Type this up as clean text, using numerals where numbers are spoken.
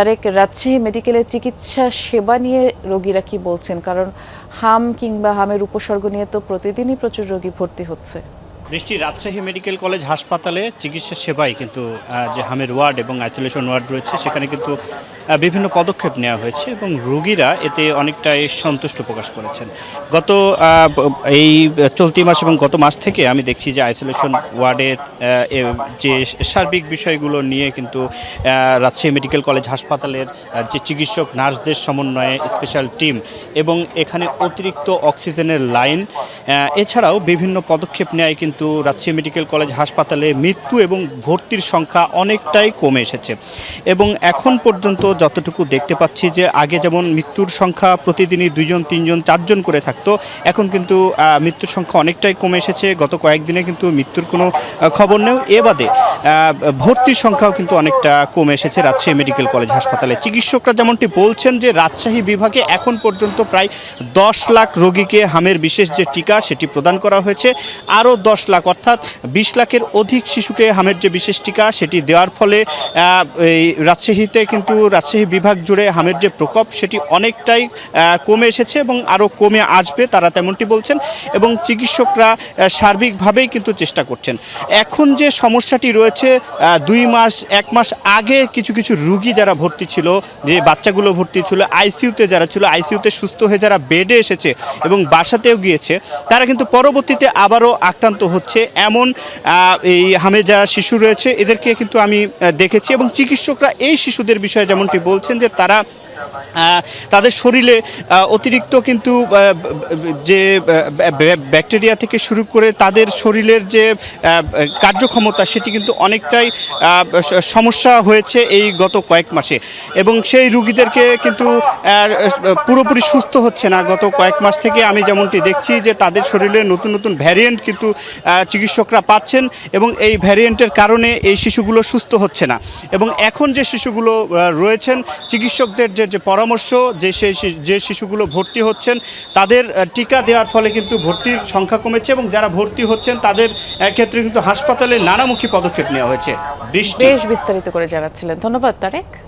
তারেক, রাজশাহী মেডিকেলের চিকিৎসা সেবা নিয়ে রোগীরা কি বলছেন? কারণ হাম কিংবা হামের উপসর্গ নিয়ে তো প্রতিদিনই প্রচুর রোগী ভর্তি হচ্ছে। বৃষ্টি, রাজশাহী মেডিকেল কলেজ হাসপাতালে চিকিৎসা সেবায় কিন্তু যে হামের ওয়ার্ড এবং আইসোলেশন ওয়ার্ড রয়েছে সেখানে কিন্তু বিভিন্ন পদক্ষেপ নেওয়া হয়েছে এবং রোগীরা এতে অনেকটাই সন্তুষ্ট প্রকাশ করেছেন। গত এই চলতি মাস এবং গত মাস থেকে আমি দেখছি যে আইসোলেশন ওয়ার্ডে যে সার্বিক বিষয়গুলো নিয়ে কিন্তু রাজশাহী মেডিকেল কলেজ হাসপাতালের যে চিকিৎসক নার্সদের সমন্বয়ে স্পেশাল টিম এবং এখানে অতিরিক্ত অক্সিজেনের লাইন এছাড়াও বিভিন্ন পদক্ষেপ নেয় কিন্তু রাজশাহী মেডিকেল কলেজ হাসপাতালে মৃত্যু এবং ভর্তির সংখ্যা অনেকটাই কমে এসেছে। এবং এখন পর্যন্ত যতটুকু দেখতে পাচ্ছি যে আগে যেমন মৃত্যুর সংখ্যা প্রতিদিনই 2 জন 3 জন 4 জন করে থাকতো, এখন কিন্তু মৃত্যুর সংখ্যা অনেকটাই কমে এসেছে। গত কয়েকদিনে কিন্তু মৃত্যুর কোনো খবর নেই। এ বাদে ভর্তির সংখ্যাও কিন্তু অনেকটা কমে এসেছে রাজশাহী মেডিকেল কলেজ হাসপাতালে। চিকিৎসকরা যেমনটি বলছেন যে রাজশাহী বিভাগে এখন পর্যন্ত প্রায় 10 লাখ রোগীকে হামের বিশেষ যে টিকা সেটি প্রদান করা হয়েছে। আরও 10 লাখ অর্থাৎ 20 লাখের অধিক শিশুকে হামের যে বিশেষ টিকা সেটি দেওয়ার ফলে এই রাজশাহীতে কিন্তু রাজশাহী বিভাগ জুড়ে হামের যে প্রকোপ সেটি অনেকটাই কমে এসেছে এবং আরও কমে আসবে তারা তেমনটি বলছেন। এবং চিকিৎসকরা সার্বিকভাবেই কিন্তু চেষ্টা করছেন। এখন যে সমস্যাটি রয়েছে 2 মাস 1 মাস আগে কিছু কিছু রুগী যারা ভর্তি ছিল, যে বাচ্চাগুলো ভর্তি ছিল আইসিইউতে, যারা ছিল আইসিইউতে সুস্থ হয়ে যারা বেডে এসেছে এবং বাসাতেও গিয়েছে, তারা কিন্তু পরবর্তীতে আবারও আক্রান্ত হচ্ছে। এমন এই হামে যারা শিশু রয়েছে এদেরকে কিন্তু আমি দেখেছি এবং চিকিৎসকরা এই শিশুদের বিষয়ে যেমনটি বলছেন যে তাদের শরীরে অতিরিক্ত কিন্তু যে ব্যাকটেরিয়া থেকে শুরু করে তাদের শরীরের যে কার্যক্ষমতা সেটি কিন্তু অনেকটাই সমস্যা হয়েছে এই গত কয়েক মাসে। এবং সেই রুগীদেরকে কিন্তু পুরোপুরি সুস্থ হচ্ছে না। গত কয়েক মাস থেকে আমি যেমনটি দেখছি যে তাদের শরীরে নতুন নতুন ভ্যারিয়েন্ট কিন্তু চিকিৎসকরা পাচ্ছেন এবং এই ভ্যারিয়েন্টের কারণে এই শিশুগুলো সুস্থ হচ্ছে না। এবং এখন যে শিশুগুলো রয়েছেন, চিকিৎসকদের যে পরামর্শ যে শিশুগুলো ভর্তি হচ্ছেন তাদের টিকা দেওয়ার ফলে কিন্তু ভর্তির সংখ্যা কমেছে এবং যারা ভর্তি হচ্ছেন তাদের ক্ষেত্রে কিন্তু হাসপাতালে নানামুখী পদক্ষেপ নেওয়া হয়েছে। বেশ বিস্তারিত করে জানাচ্ছিলেন, ধন্যবাদ তারেক।